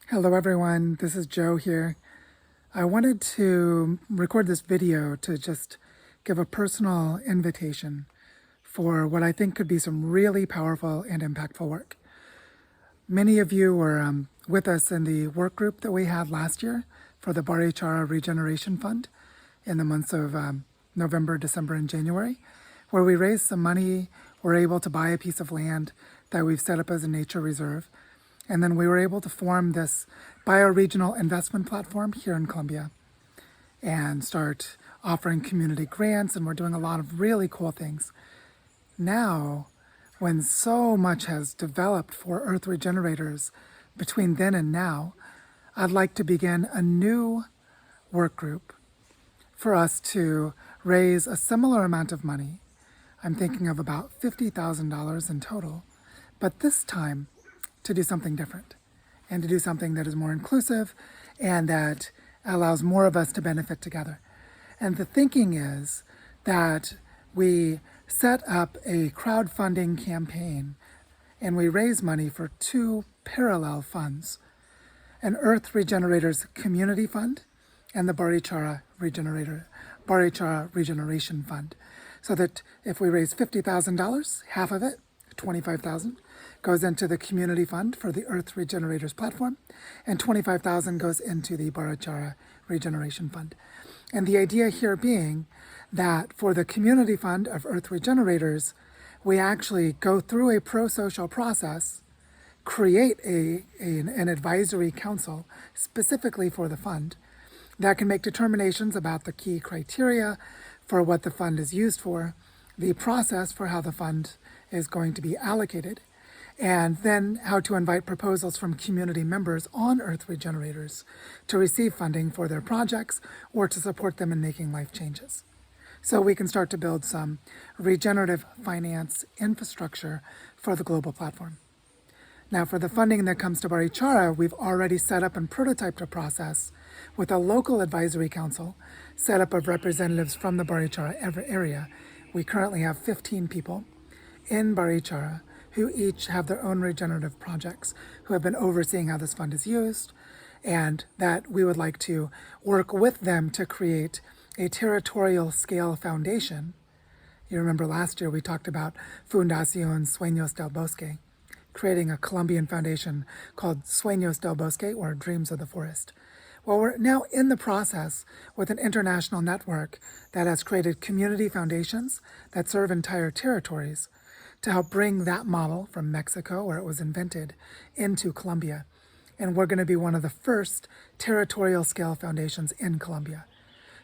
Hello everyone, this is Joe here. I wanted to record this video to just give a personal invitation for what I think could be some really powerful and impactful work. Many of you were with us in the work group that we had last year for the Barichara Regeneration Fund in the months of November, December, and January, where we raised some money, were able to buy a piece of land that we've set up as a nature reserve. And then we were able to form this bioregional investment platform here in Colombia and start offering community grants, and we're doing a lot of really cool things. Now, when so much has developed for Earth Regenerators between then and now, I'd like to begin a new work group for us to raise a similar amount of money. I'm thinking of about $50,000 in total, but this time to do something different and to do something that is more inclusive and that allows more of us to benefit together. And the thinking is that we set up a crowdfunding campaign and we raise money for two parallel funds, an Earth Regenerators Community Fund and the Barichara Regeneration Fund. So that if we raise $50,000, half of it, $25,000, goes into the community fund for the Earth Regenerators platform, and $25,000 goes into the Barichara Regeneration Fund. And the idea here being that for the community fund of Earth Regenerators, we actually go through a pro-social process, create an advisory council specifically for the fund that can make determinations about the key criteria for what the fund is used for, the process for how the fund is going to be allocated, and then how to invite proposals from community members on Earth Regenerators to receive funding for their projects or to support them in making life changes. So we can start to build some regenerative finance infrastructure for the global platform. Now, for the funding that comes to Barichara, we've already set up and prototyped a process with a local advisory council set up of representatives from the Barichara area. We currently have 15 people in Barichara who each have their own regenerative projects, who have been overseeing how this fund is used, and that we would like to work with them to create a territorial scale foundation. You remember last year we talked about Fundación Sueños del Bosque, creating a Colombian foundation called Sueños del Bosque, or Dreams of the Forest. Well, we're now in the process with an international network that has created community foundations that serve entire territories to help bring that model from Mexico, where it was invented, into Colombia. And we're going to be one of the first territorial scale foundations in Colombia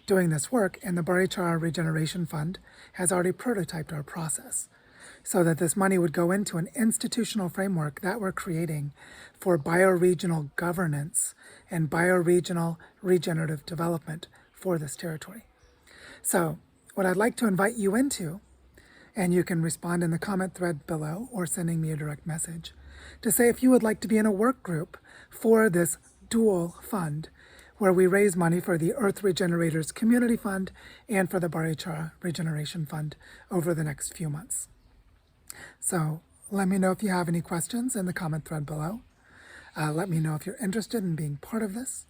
doing this work, and the Barichara Regeneration Fund has already prototyped our process so that this money would go into an institutional framework that we're creating for bioregional governance and bioregional regenerative development for this territory. So what I'd like to invite you into, and you can respond in the comment thread below or sending me a direct message, to say if you would like to be in a work group for this dual fund where we raise money for the Earth Regenerators Community Fund and for the Barichara Regeneration Fund over the next few months. So let me know if you have any questions in the comment thread below. Let me know if you're interested in being part of this.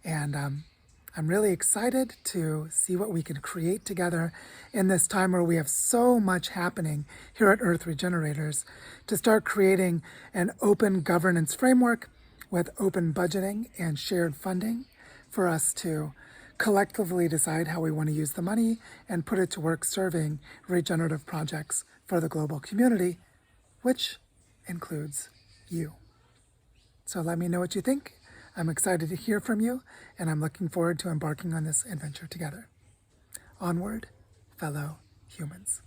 And I'm really excited to see what we can create together in this time where we have so much happening here at Earth Regenerators, to start creating an open governance framework with open budgeting and shared funding for us to collectively decide how we want to use the money and put it to work serving regenerative projects for the global community, which includes you. So let me know what you think. I'm excited to hear from you, and I'm looking forward to embarking on this adventure together. Onward, fellow humans.